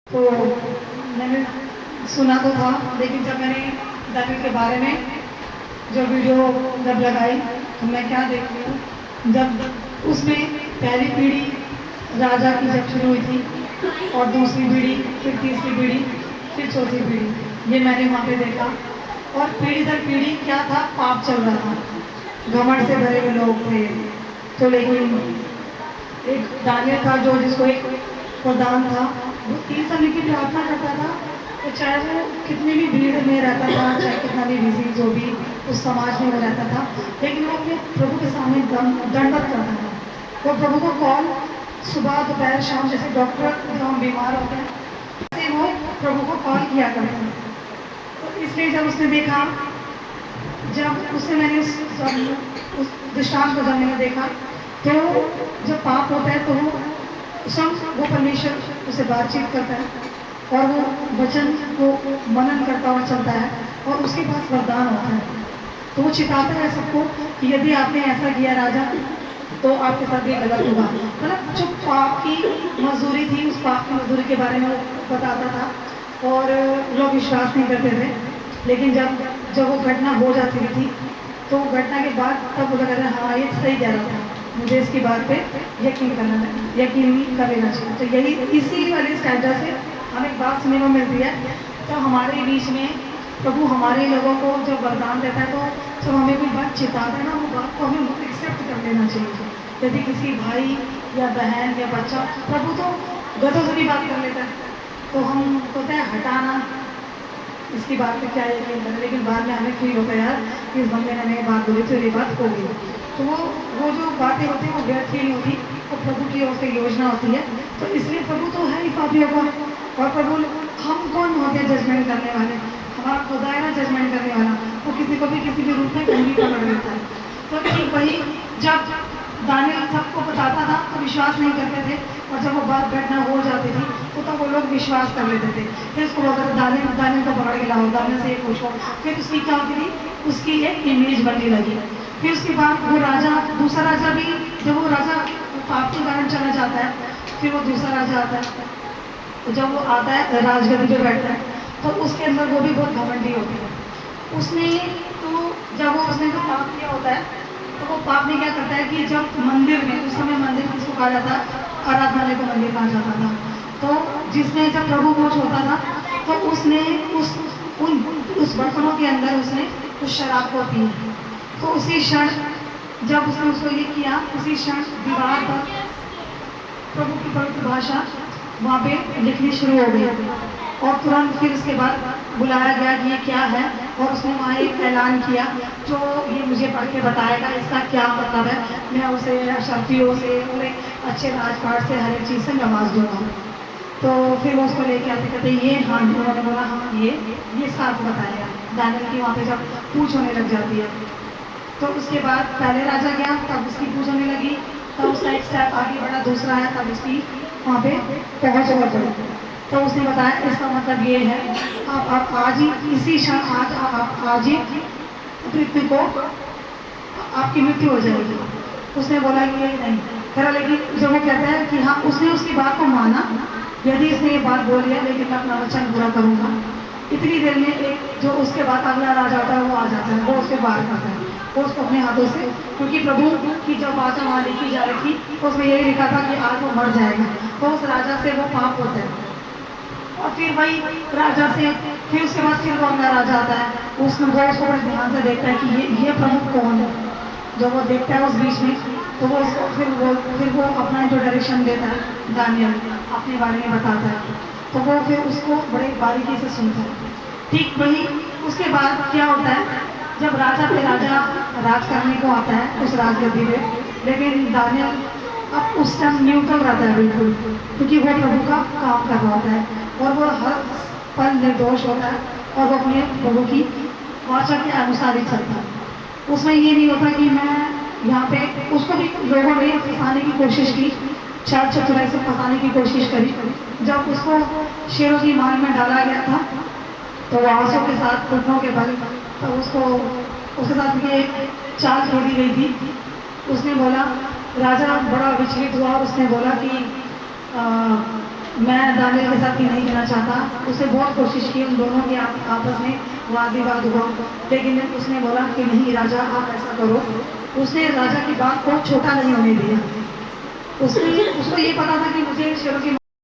तो मैंने सुना तो था, लेकिन जब मैंने दानियल के बारे में जो वीडियो जब लगाई तो मैं क्या देखती हूँ, जब उसमें पहली पीढ़ी राजा की जब शुरू हुई थी और दूसरी पीढ़ी, फिर तीसरी पीढ़ी, फिर चौथी पीढ़ी, ये मैंने वहाँ पे देखा। और पीढ़ी दर पीढ़ी क्या था, पाप चल रहा था, घमंड से भरे हुए लोग थे। तो लेकिन एक दानियल था जो जिसको एक प्रधान था, वो 3 समय की प्रार्थना करता था। तो चाहे वो कितनी भी भीड़ में रहता था, चाहे कितना भी बिजी जो भी उस समाज में वो रहता था, लेकिन वो अपने प्रभु के सामने दंडवत करता था। वो प्रभु को कॉल सुबह दोपहर शाम, जैसे डॉक्टर जब हम बीमार होते हैं ऐसे वो प्रभु को कॉल किया करते हैं। तो इसलिए जब उसने देखा, जब उससे मैंने उस दृष्टांत को जब मैंने देखा, तो जब पाप होता है तो वो परमेश्वर उसे बातचीत करता है और वो वचन को मनन करता हुआ चलता है और उसके पास वरदान होता है। तो वो चिताता है सबको कि यदि आपने ऐसा किया राजा तो आपके साथ ये गलत होगा। मतलब जो पाप की मजदूरी थी, उस पाप की मजदूरी के बारे में वो बताता था और लोग विश्वास नहीं करते थे। लेकिन जब जब वो घटना हो जाती थी तो घटना के बाद तब वो कहते हैं हाँ ये सही कह रहा था, मुझे इसकी बात पे यकीन कर लेना चाहिए। तो यही इसी वाले स्टैंडर्ड से हमें एक बात सुनने को मिलती है। तो हमारे बीच में प्रभु हमारे लोगों को जब वरदान देता है, तो जब हमें कोई बात चिताता है ना, वो बात को हमें एक्सेप्ट कर लेना चाहिए। यदि किसी भाई या बहन या बच्चा, प्रभु तो गधों से भी बात कर लेता है, तो हम होता है हटाना इसकी बात पे क्या यकीन करें, लेकिन बाद में हमें फील होता है यार कि इस बंदे ने हमें बात बोली तो ये बात हो गई। तो वो जो बातें होती हैं वो व्यर्थ ही नहीं होती, वो प्रभु की ओर से योजना होती है। तो इसलिए प्रभु तो है ही पापियों का, और प्रभु हम कौन होते हैं जजमेंट करने वाले, हमारा खुदा है ना जजमेंट करने वाला, वो किसी को भी किसी भी रूप में कहीं भी पकड़ लेता है। तो ठीक वही जब दानियल सबको बताता था तो विश्वास नहीं करते थे, और जब वो बात घटना हो जाती थी तो तब वो लोग विश्वास कर लेते थे। फिर उसको बोलता था दानियल को पकड़ के लाओ, दानियल से ये पूछो। फिर उसकी क्या होती थी, उसकी एक इमेज बनने लगी। फिर उसके बाद वो राजा, दूसरा राजा भी, जब वो राजा पाप के कारण चला जाता है, फिर वो दूसरा राजा आता है। तो जब वो आता है राजगद्दी पे बैठता है तो उसके अंदर वो भी बहुत घमंडी होती है। उसने तो जब उसने जो पाप किया होता है तो वो पाप में क्या करता है कि जब मंदिर में, उस समय मंदिर किसको कहा जाता है, आराधनालय को मंदिर कहा जाता था। तो जिसमें जब प्रभु भोज होता था तो उसने उस बर्तनों के अंदर उसने उस शराब को पी। तो उसी क्षण जब उसने उसको ये किया, उसी क्षण दीवार पर प्रभु की पवित्र भाषा वहाँ पे लिखनी शुरू हो गई, और तुरंत फिर उसके बाद बुलाया गया कि ये क्या है, और उसने वहाँ एक ऐलान किया जो ये मुझे पढ़ के बताएगा इसका क्या मतलब है, मैं उसे अशरफियों से, पूरे अच्छे राजपाट से, हर एक चीज़ से नवाज दूँगा। तो फिर वो उसको लेके आते, कहते ये हाँ, उन्होंने बोला हाँ ये साथ बताएगा। दानियल की वहाँ पे जब पूछ होने लग जाती है तो उसके बाद पहले राजा गया, तब उसकी पूछ होने लगी, तब उसका एक स्टेप आगे बढ़ा, दूसरा है, तब उसकी वहाँ पे पहुँच हो गई। तो उसने बताया इसका मतलब ये है, आप आज ही इसी क्षण आज ही पृथ्वी को आपकी मृत्यु हो जाएगी। उसने बोला कि ये नहीं करा, लेकिन जब वो कहता है कि हाँ, उसने उसकी बात को माना, यदि इसने ये बात बोली है लेकिन मैं अपना वचन पूरा करूँगा। इतनी देर में एक जो उसके बाद अगला राजा होता है वो आ जाता है, वो उसके बाहर करता है, वो उसको अपने हाथों से, क्योंकि प्रभु की जब बातें वहाँ लिखी जा रही थी तो उसमें यही लिखा था कि आज वो मर जाएगा। तो उस राजा से वो पाप होता है, और फिर वही राजा से फिर उसके बाद फिर वो अगला राजा आता है, उसमें वो उसको बड़े ध्यान से देखता है कि ये प्रमुख कौन है। जब वो देखता है उस बीच में तो वो उसको फिर वो अपना इंट्रोडक्शन देता है, दानियल अपने बारे में बताता है, तो वो फिर उसको बड़े बारीकी से सुनता है। ठीक वही उसके बाद क्या होता है, जब राजा पे राजा राज करने को आता है उस राजगद्दी पे, लेकिन दानियल अब उस टाइम न्यूट्रल रहता है बिल्कुल, क्योंकि वो प्रभु का काम कर रहा होता है और वो हर पल निर्दोष होता है, और वो अपने प्रभु की वाचा के अनुसार ही चलता है। उसमें ये नहीं होता कि मैं यहाँ पे, उसको भी लोगों ने फंसाने की कोशिश की, चार चतुराई से फंसाने की कोशिश करी। जब उसको शेरों की मार में डाला गया था तो वो आंसू के साथ घुटनों के बल, तो उसके साथ भी एक चाल छोड़ी गई थी। उसने बोला, राजा बड़ा विचलित हुआ और उसने बोला कि मैं दानियल के साथ नहीं देना चाहता। उसने बहुत कोशिश की, उन दोनों के आपस में वाद विवाद हुआ, लेकिन उसने बोला कि नहीं राजा आप ऐसा करो। उसने राजा की बात को छोटा नहीं होने दिया। उसको ये पता था कि मुझे शेरों की